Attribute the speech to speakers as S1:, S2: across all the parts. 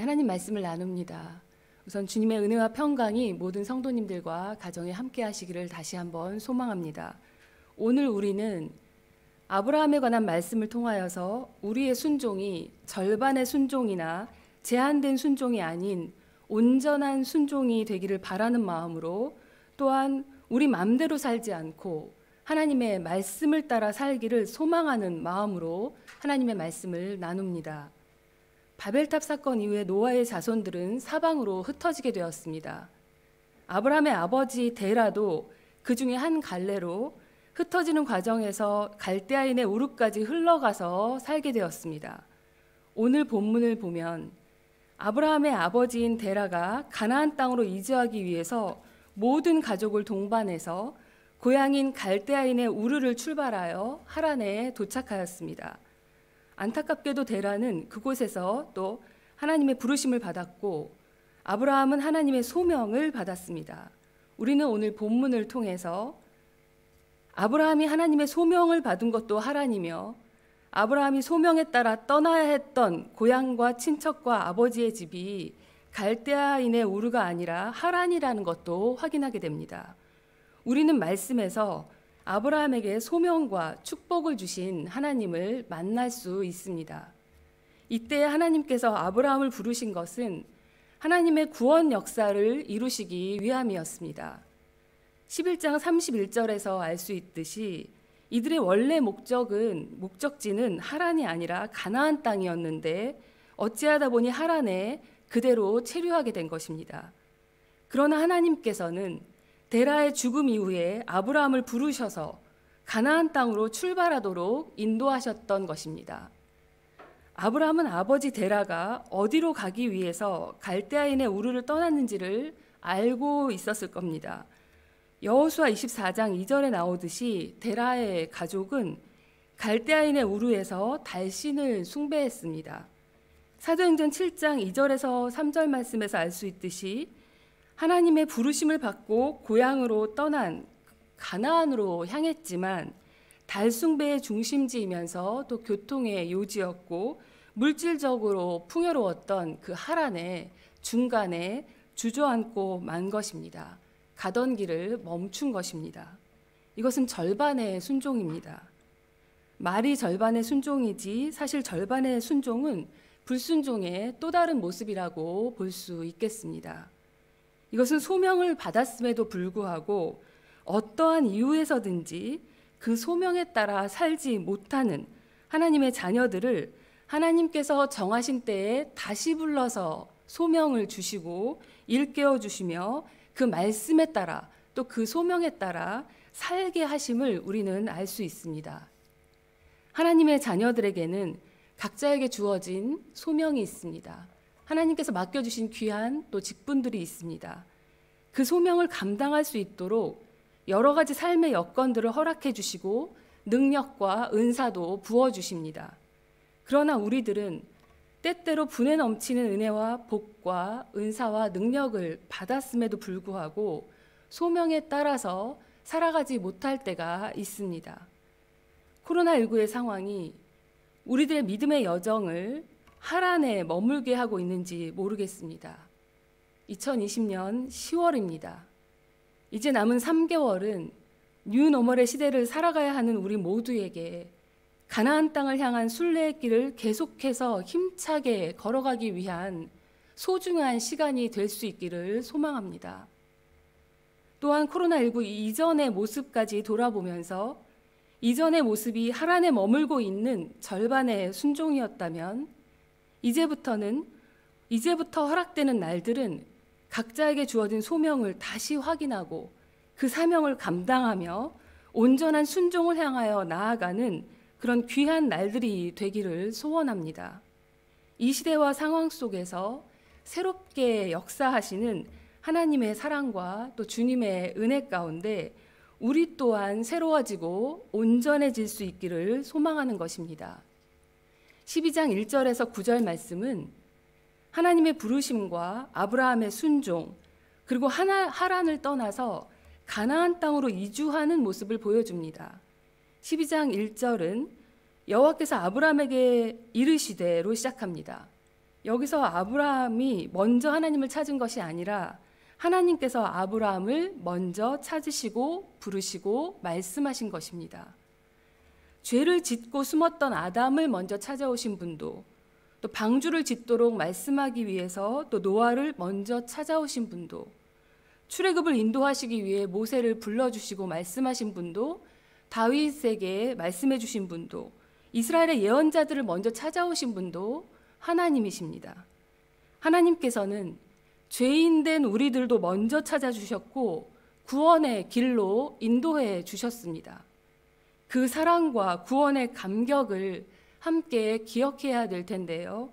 S1: 하나님 말씀을 나눕니다. 우선 주님의 은혜와 평강이 모든 성도님들과 가정에 함께 하시기를 다시 한번 소망합니다. 오늘 우리는 아브라함에 관한 말씀을 통하여서 우리의 순종이 절반의 순종이나 제한된 순종이 아닌 온전한 순종이 되기를 바라는 마음으로, 또한 우리 마음대로 살지 않고 하나님의 말씀을 따라 살기를 소망하는 마음으로 하나님의 말씀을 나눕니다. 바벨탑 사건 이후에 노아의 자손들은 사방으로 흩어지게 되었습니다. 아브라함의 아버지 데라도 그 중에 한 갈래로 흩어지는 과정에서 갈대아인의 우르까지 흘러가서 살게 되었습니다. 오늘 본문을 보면 아브라함의 아버지인 데라가 가나안 땅으로 이주하기 위해서 모든 가족을 동반해서 고향인 갈대아인의 우르를 출발하여 하란에 도착하였습니다. 안타깝게도 데라는 그곳에서 또 하나님의 부르심을 받았고 아브라함은 하나님의 소명을 받았습니다. 우리는 오늘 본문을 통해서 아브라함이 하나님의 소명을 받은 것도 하란이며 아브라함이 소명에 따라 떠나야 했던 고향과 친척과 아버지의 집이 갈대아인의 우르가 아니라 하란이라는 것도 확인하게 됩니다. 우리는 말씀에서 아브라함에게 소명과 축복을 주신 하나님을 만날 수 있습니다. 이때 하나님께서 아브라함을 부르신 것은 하나님의 구원 역사를 이루시기 위함이었습니다. 11장 31절에서 알 수 있듯이 이들의 원래 목적지는 하란이 아니라 가나안 땅이었는데 어찌하다 보니 하란에 그대로 체류하게 된 것입니다. 그러나 하나님께서는 데라의 죽음 이후에 아브라함을 부르셔서 가나안 땅으로 출발하도록 인도하셨던 것입니다. 아브라함은 아버지 데라가 어디로 가기 위해서 갈대아인의 우르를 떠났는지를 알고 있었을 겁니다. 여호수아 24장 2절에 나오듯이 데라의 가족은 갈대아인의 우르에서 달신을 숭배했습니다. 사도행전 7장 2절에서 3절 말씀에서 알 수 있듯이 하나님의 부르심을 받고 고향으로 떠난 가나안으로 향했지만 달 숭배의 중심지이면서 또 교통의 요지였고 물질적으로 풍요로웠던 그 하란의 중간에 주저앉고 만 것입니다. 가던 길을 멈춘 것입니다. 이것은 절반의 순종입니다. 말이 절반의 순종이지 사실 절반의 순종은 불순종의 또 다른 모습이라고 볼 수 있겠습니다. 이것은 소명을 받았음에도 불구하고 어떠한 이유에서든지 그 소명에 따라 살지 못하는 하나님의 자녀들을 하나님께서 정하신 때에 다시 불러서 소명을 주시고 일깨워 주시며 그 말씀에 따라 또 그 소명에 따라 살게 하심을 우리는 알 수 있습니다. 하나님의 자녀들에게는 각자에게 주어진 소명이 있습니다. 하나님께서 맡겨주신 귀한 또 직분들이 있습니다. 그 소명을 감당할 수 있도록 여러 가지 삶의 여건들을 허락해 주시고 능력과 은사도 부어주십니다. 그러나 우리들은 때때로 분에 넘치는 은혜와 복과 은사와 능력을 받았음에도 불구하고 소명에 따라서 살아가지 못할 때가 있습니다. 코로나19의 상황이 우리들의 믿음의 여정을 하란에 머물게 하고 있는지 모르겠습니다. 2020년 10월입니다. 이제 남은 3개월은 뉴노멀의 시대를 살아가야 하는 우리 모두에게 가나안 땅을 향한 순례의 길을 계속해서 힘차게 걸어가기 위한 소중한 시간이 될 수 있기를 소망합니다. 또한 코로나19 이전의 모습까지 돌아보면서 이전의 모습이 하란에 머물고 있는 절반의 순종이었다면 이제부터 허락되는 날들은 각자에게 주어진 소명을 다시 확인하고 그 사명을 감당하며 온전한 순종을 향하여 나아가는 그런 귀한 날들이 되기를 소원합니다. 이 시대와 상황 속에서 새롭게 역사하시는 하나님의 사랑과 또 주님의 은혜 가운데 우리 또한 새로워지고 온전해질 수 있기를 소망하는 것입니다. 12장 1절에서 9절 말씀은 하나님의 부르심과 아브라함의 순종, 그리고 하란을 떠나서 가나안 땅으로 이주하는 모습을 보여줍니다. 12장 1절은 여호와께서 아브라함에게 이르시되로 시작합니다. 여기서 아브라함이 먼저 하나님을 찾은 것이 아니라 하나님께서 아브라함을 먼저 찾으시고 부르시고 말씀하신 것입니다. 죄를 짓고 숨었던 아담을 먼저 찾아오신 분도, 또 방주를 짓도록 말씀하기 위해서 또 노아를 먼저 찾아오신 분도, 출애굽을 인도하시기 위해 모세를 불러주시고 말씀하신 분도, 다윗에게 말씀해 주신 분도, 이스라엘의 예언자들을 먼저 찾아오신 분도 하나님이십니다. 하나님께서는 죄인된 우리들도 먼저 찾아주셨고 구원의 길로 인도해 주셨습니다. 그 사랑과 구원의 감격을 함께 기억해야 될 텐데요.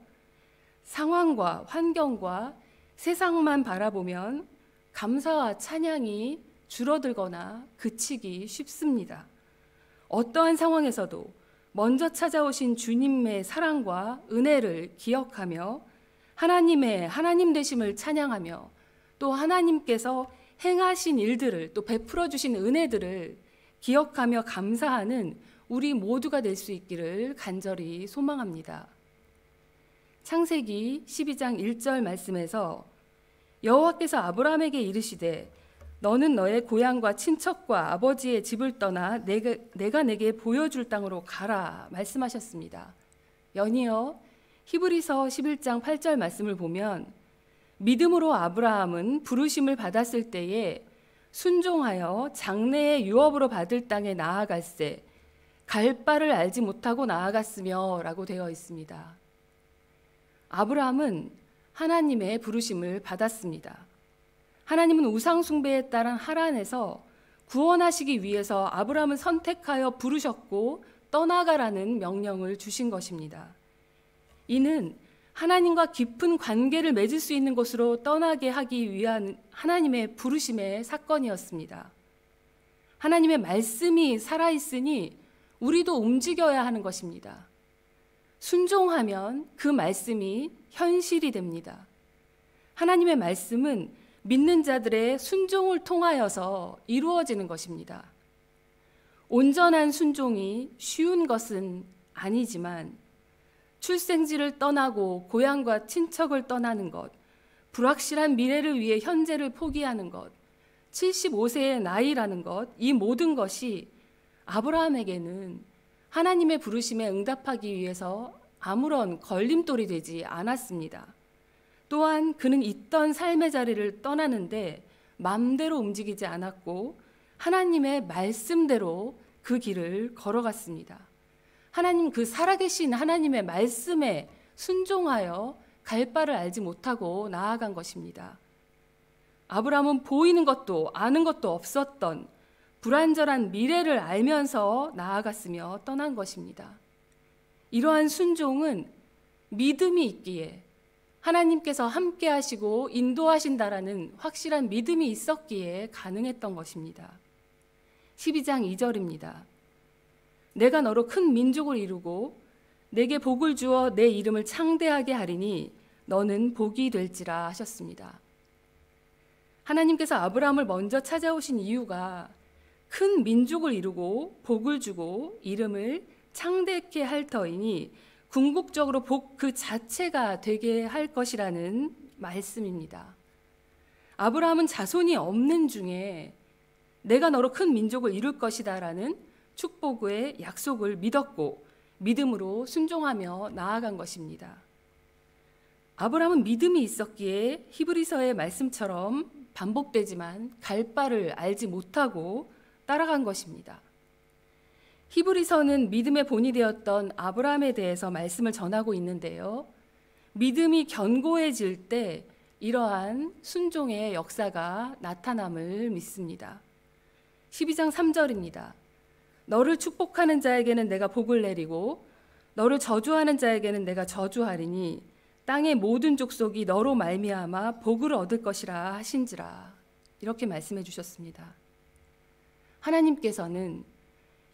S1: 상황과 환경과 세상만 바라보면 감사와 찬양이 줄어들거나 그치기 쉽습니다. 어떠한 상황에서도 먼저 찾아오신 주님의 사랑과 은혜를 기억하며 하나님의 하나님 되심을 찬양하며 또 하나님께서 행하신 일들을 또 베풀어 주신 은혜들을 기억하며 감사하는 우리 모두가 될 수 있기를 간절히 소망합니다. 창세기 12장 1절 말씀에서 여호와께서 아브라함에게 이르시되 너는 너의 고향과 친척과 아버지의 집을 떠나 내가 내게 보여줄 땅으로 가라 말씀하셨습니다. 연이어 히브리서 11장 8절 말씀을 보면 믿음으로 아브라함은 부르심을 받았을 때에 순종하여 장래의 유업으로 받을 땅에 나아갈새 갈 바를 알지 못하고 나아갔으며 라고 되어 있습니다. 아브라함은 하나님의 부르심을 받았습니다. 하나님은 우상 숭배에 따른 하란에서 구원하시기 위해서 아브라함을 선택하여 부르셨고 떠나가라는 명령을 주신 것입니다. 이는 하나님과 깊은 관계를 맺을 수 있는 곳으로 떠나게 하기 위한 하나님의 부르심의 사건이었습니다. 하나님의 말씀이 살아있으니 우리도 움직여야 하는 것입니다. 순종하면 그 말씀이 현실이 됩니다. 하나님의 말씀은 믿는 자들의 순종을 통하여서 이루어지는 것입니다. 온전한 순종이 쉬운 것은 아니지만 출생지를 떠나고 고향과 친척을 떠나는 것, 불확실한 미래를 위해 현재를 포기하는 것, 75세의 나이라는 것, 이 모든 것이 아브라함에게는 하나님의 부르심에 응답하기 위해서 아무런 걸림돌이 되지 않았습니다. 또한 그는 있던 삶의 자리를 떠나는데 마음대로 움직이지 않았고 하나님의 말씀대로 그 길을 걸어갔습니다. 하나님 그 살아계신 하나님의 말씀에 순종하여 갈 바를 알지 못하고 나아간 것입니다. 아브라함은 보이는 것도 아는 것도 없었던 불안전한 미래를 알면서 나아갔으며 떠난 것입니다. 이러한 순종은 믿음이 있기에 하나님께서 함께 하시고 인도하신다라는 확실한 믿음이 있었기에 가능했던 것입니다. 12장 2절입니다. 내가 너로 큰 민족을 이루고 내게 복을 주어 내 이름을 창대하게 하리니 너는 복이 될지라 하셨습니다. 하나님께서 아브라함을 먼저 찾아오신 이유가 큰 민족을 이루고 복을 주고 이름을 창대케 할 터이니 궁극적으로 복 그 자체가 되게 할 것이라는 말씀입니다. 아브라함은 자손이 없는 중에 내가 너로 큰 민족을 이룰 것이다 라는 축복의 약속을 믿었고 믿음으로 순종하며 나아간 것입니다. 아브라함은 믿음이 있었기에 히브리서의 말씀처럼 반복되지만 갈 바를 알지 못하고 따라간 것입니다. 히브리서는 믿음의 본이 되었던 아브라함에 대해서 말씀을 전하고 있는데요. 믿음이 견고해질 때 이러한 순종의 역사가 나타남을 믿습니다. 12장 3절입니다. 너를 축복하는 자에게는 내가 복을 내리고 너를 저주하는 자에게는 내가 저주하리니 땅의 모든 족속이 너로 말미암아 복을 얻을 것이라 하신지라. 이렇게 말씀해 주셨습니다. 하나님께서는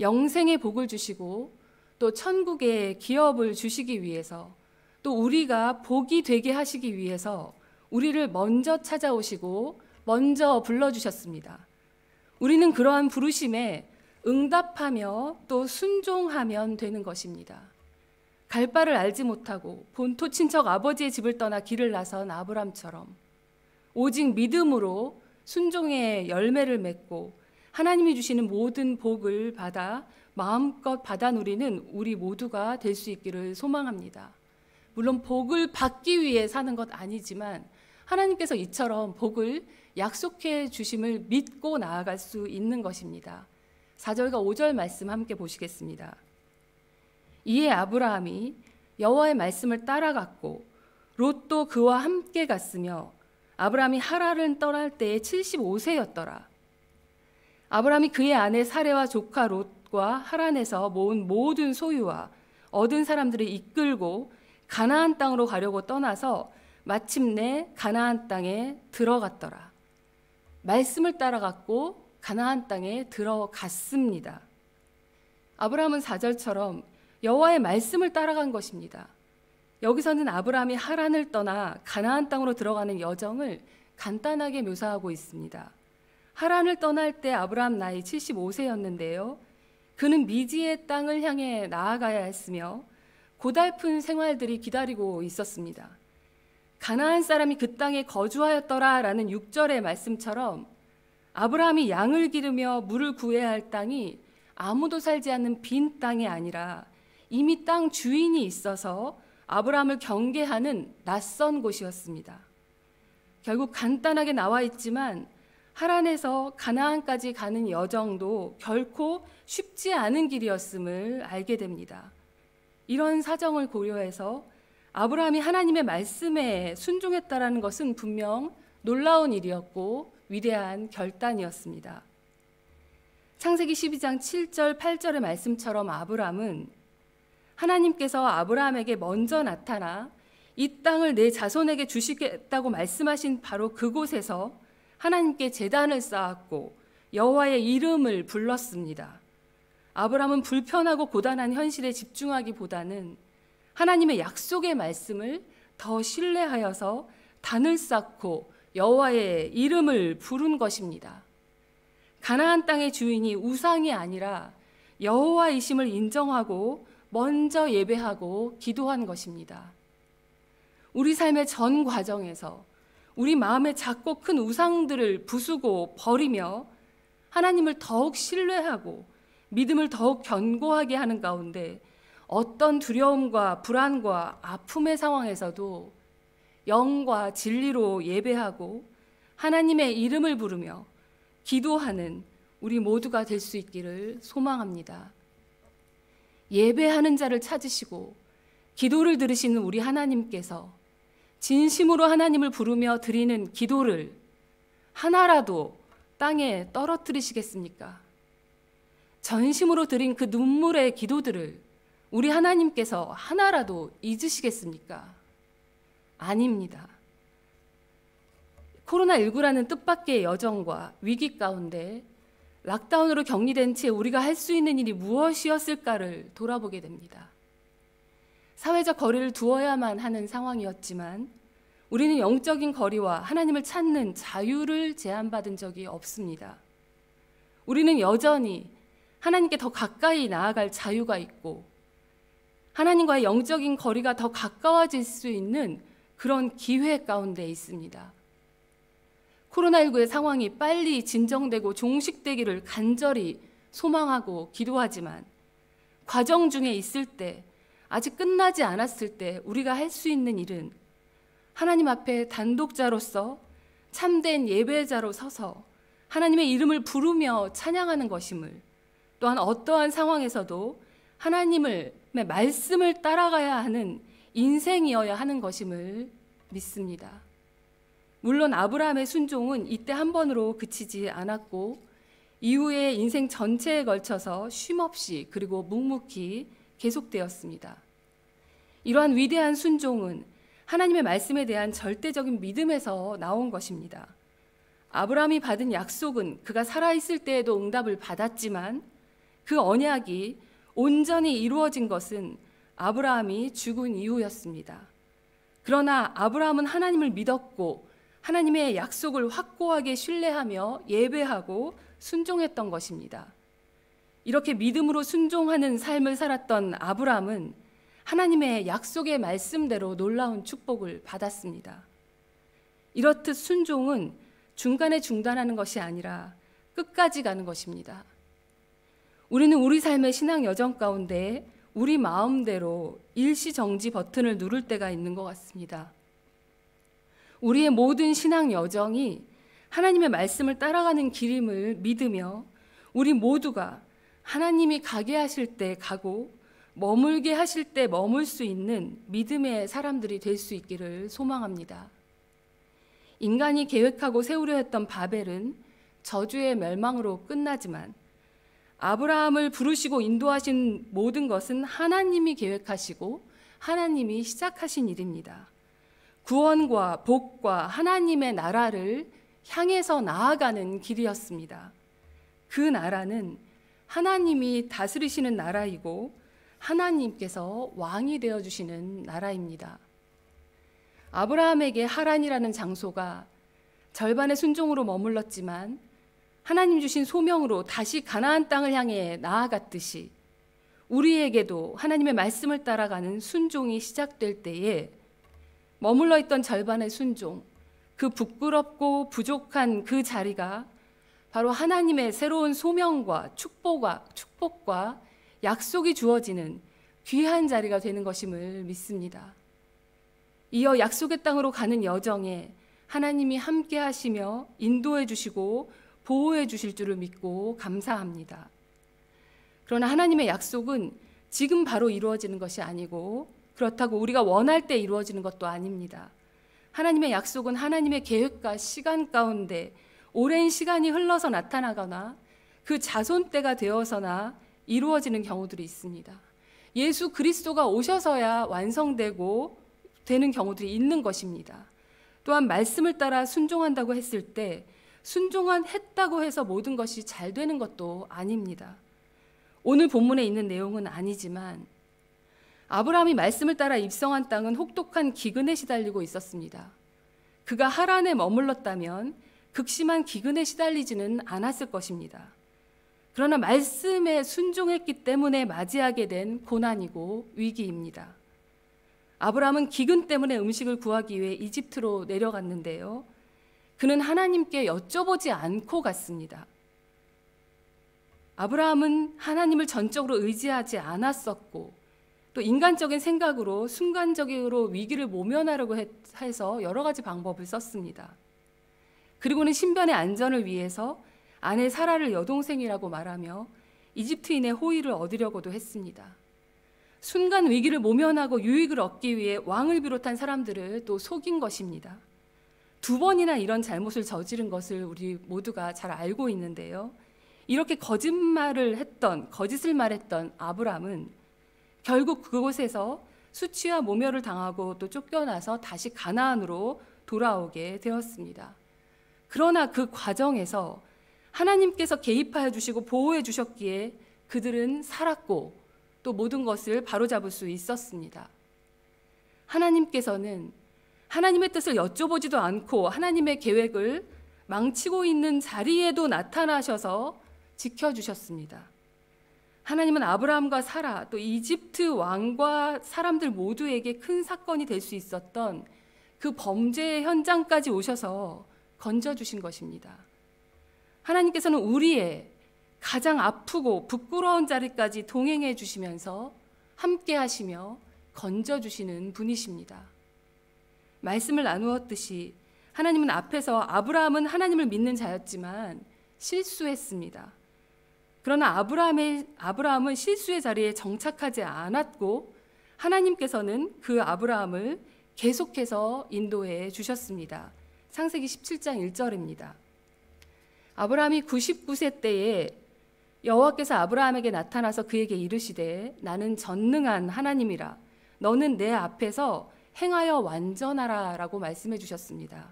S1: 영생의 복을 주시고 또 천국의 기업을 주시기 위해서 또 우리가 복이 되게 하시기 위해서 우리를 먼저 찾아오시고 먼저 불러주셨습니다. 우리는 그러한 부르심에 응답하며 또 순종하면 되는 것입니다. 갈 바를 알지 못하고 본토 친척 아버지의 집을 떠나 길을 나선 아브람처럼 오직 믿음으로 순종의 열매를 맺고 하나님이 주시는 모든 복을 받아 마음껏 받아 누리는 우리 모두가 될 수 있기를 소망합니다. 물론 복을 받기 위해 사는 것 아니지만 하나님께서 이처럼 복을 약속해 주심을 믿고 나아갈 수 있는 것입니다. 4절과 5절 말씀 함께 보시겠습니다. 이에 아브라함이 여호와의 말씀을 따라갔고 롯도 그와 함께 갔으며 아브라함이 하란을 떠날 때에 75세였더라. 아브라함이 그의 아내 사레와 조카 롯과 하란에서 모은 모든 소유와 얻은 사람들을 이끌고 가나안 땅으로 가려고 떠나서 마침내 가나안 땅에 들어갔더라. 말씀을 따라갔고 가나안 땅에 들어갔습니다. 아브라함은 4절처럼 여호와의 말씀을 따라간 것입니다. 여기서는 아브라함이 하란을 떠나 가나안 땅으로 들어가는 여정을 간단하게 묘사하고 있습니다. 하란을 떠날 때 아브라함 나이 75세였는데요. 그는 미지의 땅을 향해 나아가야 했으며 고달픈 생활들이 기다리고 있었습니다. 가나안 사람이 그 땅에 거주하였더라라는 6절의 말씀처럼 아브라함이 양을 기르며 물을 구해야 할 땅이 아무도 살지 않는 빈 땅이 아니라 이미 땅 주인이 있어서 아브라함을 경계하는 낯선 곳이었습니다. 결국 간단하게 나와 있지만 하란에서 가나안까지 가는 여정도 결코 쉽지 않은 길이었음을 알게 됩니다. 이런 사정을 고려해서 아브라함이 하나님의 말씀에 순종했다라는 것은 분명 놀라운 일이었고 위대한 결단이었습니다. 창세기 12장 7절 8절의 말씀처럼 아브라함은 하나님께서 아브라함에게 먼저 나타나 이 땅을 내 자손에게 주시겠다고 말씀하신 바로 그곳에서 하나님께 제단을 쌓았고 여호와의 이름을 불렀습니다. 아브라함은 불편하고 고단한 현실에 집중하기보다는 하나님의 약속의 말씀을 더 신뢰하여서 단을 쌓고 여호와의 이름을 부른 것입니다. 가나안 땅의 주인이 우상이 아니라 여호와이심을 인정하고 먼저 예배하고 기도한 것입니다. 우리 삶의 전 과정에서 우리 마음에 작고 큰 우상들을 부수고 버리며 하나님을 더욱 신뢰하고 믿음을 더욱 견고하게 하는 가운데 어떤 두려움과 불안과 아픔의 상황에서도 영과 진리로 예배하고 하나님의 이름을 부르며 기도하는 우리 모두가 될 수 있기를 소망합니다. 예배하는 자를 찾으시고 기도를 들으시는 우리 하나님께서 진심으로 하나님을 부르며 드리는 기도를 하나라도 땅에 떨어뜨리시겠습니까? 전심으로 드린 그 눈물의 기도들을 우리 하나님께서 하나라도 잊으시겠습니까? 아닙니다. 코로나19라는 뜻밖의 여정과 위기 가운데 락다운으로 격리된 채 우리가 할 수 있는 일이 무엇이었을까를 돌아보게 됩니다. 사회적 거리를 두어야만 하는 상황이었지만 우리는 영적인 거리와 하나님을 찾는 자유를 제한받은 적이 없습니다. 우리는 여전히 하나님께 더 가까이 나아갈 자유가 있고 하나님과의 영적인 거리가 더 가까워질 수 있는 그런 기회 가운데 있습니다. 코로나19의 상황이 빨리 진정되고 종식되기를 간절히 소망하고 기도하지만 과정 중에 있을 때, 아직 끝나지 않았을 때 우리가 할 수 있는 일은 하나님 앞에 단독자로서 참된 예배자로 서서 하나님의 이름을 부르며 찬양하는 것임을, 또한 어떠한 상황에서도 하나님의 말씀을 따라가야 하는 인생이어야 하는 것임을 믿습니다. 물론 아브라함의 순종은 이때 한 번으로 그치지 않았고 이후에 인생 전체에 걸쳐서 쉼없이 그리고 묵묵히 계속되었습니다. 이러한 위대한 순종은 하나님의 말씀에 대한 절대적인 믿음에서 나온 것입니다. 아브라함이 받은 약속은 그가 살아있을 때에도 응답을 받았지만 그 언약이 온전히 이루어진 것은 아브라함이 죽은 이후였습니다. 그러나 아브라함은 하나님을 믿었고 하나님의 약속을 확고하게 신뢰하며 예배하고 순종했던 것입니다. 이렇게 믿음으로 순종하는 삶을 살았던 아브라함은 하나님의 약속의 말씀대로 놀라운 축복을 받았습니다. 이렇듯 순종은 중간에 중단하는 것이 아니라 끝까지 가는 것입니다. 우리는 우리 삶의 신앙 여정 가운데 우리 마음대로 일시정지 버튼을 누를 때가 있는 것 같습니다. 우리의 모든 신앙 여정이 하나님의 말씀을 따라가는 길임을 믿으며 우리 모두가 하나님이 가게 하실 때 가고 머물게 하실 때 머물 수 있는 믿음의 사람들이 될 수 있기를 소망합니다. 인간이 계획하고 세우려 했던 바벨은 저주의 멸망으로 끝나지만 아브라함을 부르시고 인도하신 모든 것은 하나님이 계획하시고 하나님이 시작하신 일입니다. 구원과 복과 하나님의 나라를 향해서 나아가는 길이었습니다. 그 나라는 하나님이 다스리시는 나라이고 하나님께서 왕이 되어주시는 나라입니다. 아브라함에게 하란이라는 장소가 절반의 순종으로 머물렀지만 하나님 주신 소명으로 다시 가나안 땅을 향해 나아갔듯이 우리에게도 하나님의 말씀을 따라가는 순종이 시작될 때에 머물러 있던 절반의 순종, 그 부끄럽고 부족한 그 자리가 바로 하나님의 새로운 소명과 축복과 약속이 주어지는 귀한 자리가 되는 것임을 믿습니다. 이어 약속의 땅으로 가는 여정에 하나님이 함께 하시며 인도해 주시고 보호해 주실 줄을 믿고 감사합니다. 그러나 하나님의 약속은 지금 바로 이루어지는 것이 아니고 그렇다고 우리가 원할 때 이루어지는 것도 아닙니다. 하나님의 약속은 하나님의 계획과 시간 가운데 오랜 시간이 흘러서 나타나거나 그 자손 때가 되어서나 이루어지는 경우들이 있습니다. 예수 그리스도가 오셔서야 완성되고 되는 경우들이 있는 것입니다. 또한 말씀을 따라 순종한다고 했을 때 순종했다고 해서 모든 것이 잘 되는 것도 아닙니다. 오늘 본문에 있는 내용은 아니지만 아브라함이 말씀을 따라 입성한 땅은 혹독한 기근에 시달리고 있었습니다. 그가 하란에 머물렀다면 극심한 기근에 시달리지는 않았을 것입니다. 그러나 말씀에 순종했기 때문에 맞이하게 된 고난이고 위기입니다. 아브라함은 기근 때문에 음식을 구하기 위해 이집트로 내려갔는데요. 그는 하나님께 여쭤보지 않고 갔습니다. 아브라함은 하나님을 전적으로 의지하지 않았었고 또 인간적인 생각으로 순간적으로 위기를 모면하려고 해서 여러 가지 방법을 썼습니다. 그리고는 신변의 안전을 위해서 아내 사라를 여동생이라고 말하며 이집트인의 호의를 얻으려고도 했습니다. 순간 위기를 모면하고 유익을 얻기 위해 왕을 비롯한 사람들을 또 속인 것입니다. 2번이나 이런 잘못을 저지른 것을 우리 모두가 잘 알고 있는데요. 이렇게 거짓을 말했던 아브람은 결국 그곳에서 수치와 모멸을 당하고 또 쫓겨나서 다시 가나안으로 돌아오게 되었습니다. 그러나 그 과정에서 하나님께서 개입하여 주시고 보호해 주셨기에 그들은 살았고 또 모든 것을 바로잡을 수 있었습니다. 하나님께서는 하나님의 뜻을 여쭤보지도 않고 하나님의 계획을 망치고 있는 자리에도 나타나셔서 지켜주셨습니다. 하나님은 아브라함과 사라 또 이집트 왕과 사람들 모두에게 큰 사건이 될 수 있었던 그 범죄의 현장까지 오셔서 건져주신 것입니다. 하나님께서는 우리의 가장 아프고 부끄러운 자리까지 동행해 주시면서 함께 하시며 건져주시는 분이십니다. 말씀을 나누었듯이 하나님은 앞에서 아브라함은 하나님을 믿는 자였지만 실수했습니다. 그러나 아브라함은 실수의 자리에 정착하지 않았고 하나님께서는 그 아브라함을 계속해서 인도해 주셨습니다. 창세기 17장 1절입니다. 아브라함이 99세 때에 여호와께서 아브라함에게 나타나서 그에게 이르시되 나는 전능한 하나님이라 너는 내 앞에서 행하여 완전하라 라고 말씀해 주셨습니다.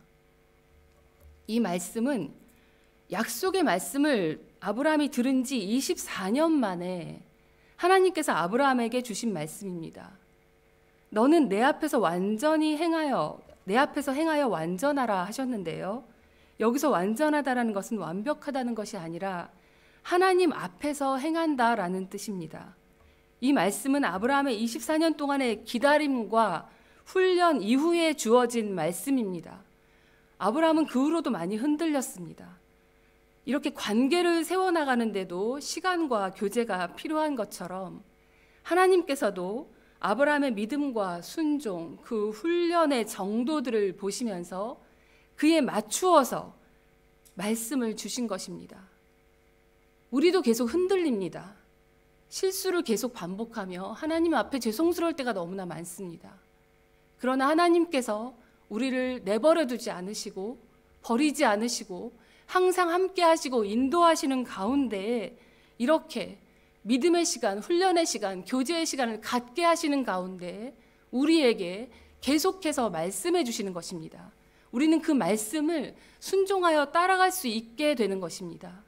S1: 이 말씀은 약속의 말씀을 아브라함이 들은 지 24년 만에 하나님께서 아브라함에게 주신 말씀입니다. 너는 내 앞에서 행하여 완전하라 하셨는데요. 여기서 완전하다라는 것은 완벽하다는 것이 아니라 하나님 앞에서 행한다라는 뜻입니다. 이 말씀은 아브라함의 24년 동안의 기다림과 훈련 이후에 주어진 말씀입니다. 아브라함은 그 후로도 많이 흔들렸습니다. 이렇게 관계를 세워나가는데도 시간과 교제가 필요한 것처럼 하나님께서도 아브라함의 믿음과 순종, 그 훈련의 정도들을 보시면서 그에 맞추어서 말씀을 주신 것입니다. 우리도 계속 흔들립니다. 실수를 계속 반복하며 하나님 앞에 죄송스러울 때가 너무나 많습니다. 그러나 하나님께서 우리를 내버려 두지 않으시고 버리지 않으시고 항상 함께 하시고 인도하시는 가운데 이렇게 믿음의 시간, 훈련의 시간, 교제의 시간을 갖게 하시는 가운데 우리에게 계속해서 말씀해 주시는 것입니다. 우리는 그 말씀을 순종하여 따라갈 수 있게 되는 것입니다.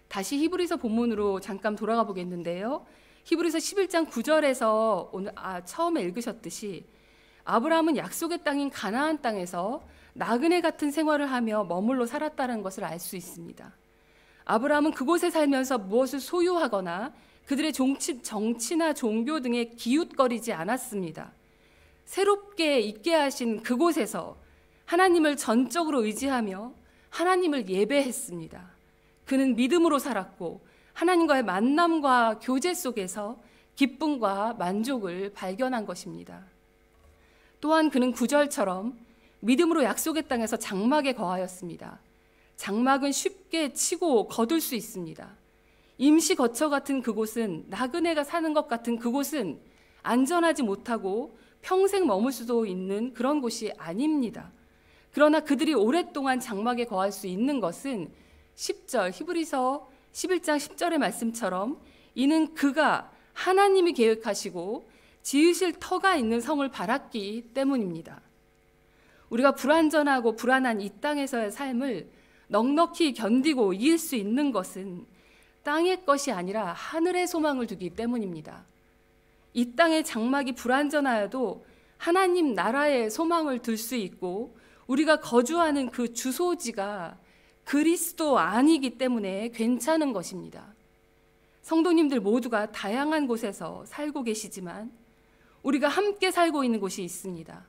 S1: 다시 히브리서 본문으로 잠깐 돌아가 보겠는데요. 히브리서 11장 9절에서 오늘 처음에 읽으셨듯이 아브라함은 약속의 땅인 가나안 땅에서 나그네 같은 생활을 하며 머물러 살았다는 것을 알 수 있습니다. 아브라함은 그곳에 살면서 무엇을 소유하거나 그들의 정치나 종교 등에 기웃거리지 않았습니다. 새롭게 있게 하신 그곳에서 하나님을 전적으로 의지하며 하나님을 예배했습니다. 그는 믿음으로 살았고 하나님과의 만남과 교제 속에서 기쁨과 만족을 발견한 것입니다. 또한 그는 9절처럼 믿음으로 약속의 땅에서 장막에 거하였습니다. 장막은 쉽게 치고 거둘 수 있습니다. 임시 거처 같은 그곳은, 나그네가 사는 것 같은 그곳은 안전하지 못하고 평생 머물 수도 있는 그런 곳이 아닙니다. 그러나 그들이 오랫동안 장막에 거할 수 있는 것은 10절, 히브리서 11장 10절의 말씀처럼 이는 그가 하나님이 계획하시고 지으실 터가 있는 성을 바랐기 때문입니다. 우리가 불완전하고 불안한 이 땅에서의 삶을 넉넉히 견디고 이길 수 있는 것은 땅의 것이 아니라 하늘의 소망을 두기 때문입니다. 이 땅의 장막이 불완전하여도 하나님 나라의 소망을 둘 수 있고 우리가 거주하는 그 주소지가 그리스도 아니기 때문에 괜찮은 것입니다. 성도님들 모두가 다양한 곳에서 살고 계시지만 우리가 함께 살고 있는 곳이 있습니다.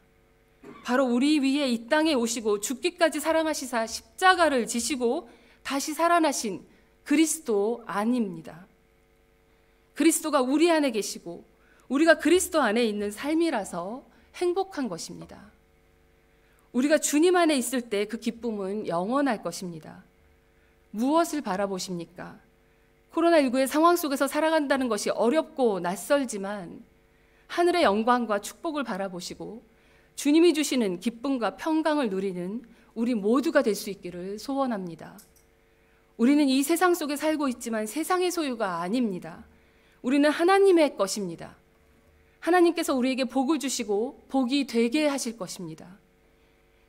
S1: 바로 우리 위에 이 땅에 오시고 죽기까지 사랑하시사 십자가를 지시고 다시 살아나신 그리스도 안입니다. 그리스도가 우리 안에 계시고 우리가 그리스도 안에 있는 삶이라서 행복한 것입니다. 우리가 주님 안에 있을 때 그 기쁨은 영원할 것입니다. 무엇을 바라보십니까? 코로나19의 상황 속에서 살아간다는 것이 어렵고 낯설지만 하늘의 영광과 축복을 바라보시고 주님이 주시는 기쁨과 평강을 누리는 우리 모두가 될 수 있기를 소원합니다. 우리는 이 세상 속에 살고 있지만 세상의 소유가 아닙니다. 우리는 하나님의 것입니다. 하나님께서 우리에게 복을 주시고 복이 되게 하실 것입니다.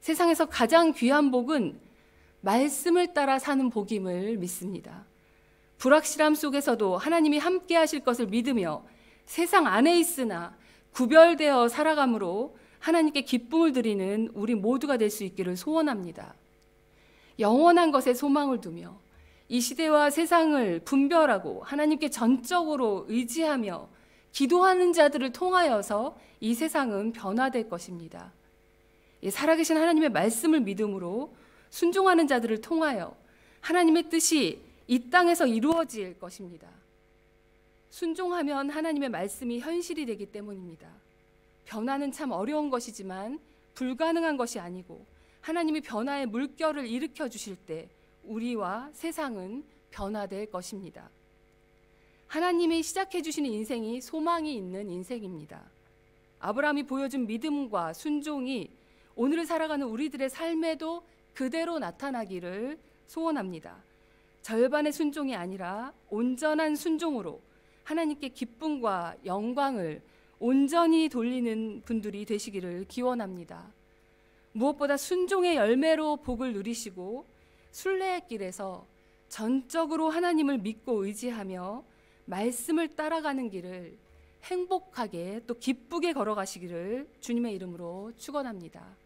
S1: 세상에서 가장 귀한 복은 말씀을 따라 사는 복임을 믿습니다. 불확실함 속에서도 하나님이 함께 하실 것을 믿으며 세상 안에 있으나 구별되어 살아감으로 하나님께 기쁨을 드리는 우리 모두가 될 수 있기를 소원합니다. 영원한 것에 소망을 두며 이 시대와 세상을 분별하고 하나님께 전적으로 의지하며 기도하는 자들을 통하여서 이 세상은 변화될 것입니다. 살아계신 하나님의 말씀을 믿음으로 순종하는 자들을 통하여 하나님의 뜻이 이 땅에서 이루어질 것입니다. 순종하면 하나님의 말씀이 현실이 되기 때문입니다. 변화는 참 어려운 것이지만 불가능한 것이 아니고 하나님이 변화의 물결을 일으켜 주실 때 우리와 세상은 변화될 것입니다. 하나님이 시작해 주시는 인생이 소망이 있는 인생입니다. 아브라함이 보여준 믿음과 순종이 오늘을 살아가는 우리들의 삶에도 그대로 나타나기를 소원합니다. 절반의 순종이 아니라 온전한 순종으로 하나님께 기쁨과 영광을 온전히 돌리는 분들이 되시기를 기원합니다. 무엇보다 순종의 열매로 복을 누리시고 순례의 길에서 전적으로 하나님을 믿고 의지하며 말씀을 따라가는 길을 행복하게 또 기쁘게 걸어가시기를 주님의 이름으로 축원합니다.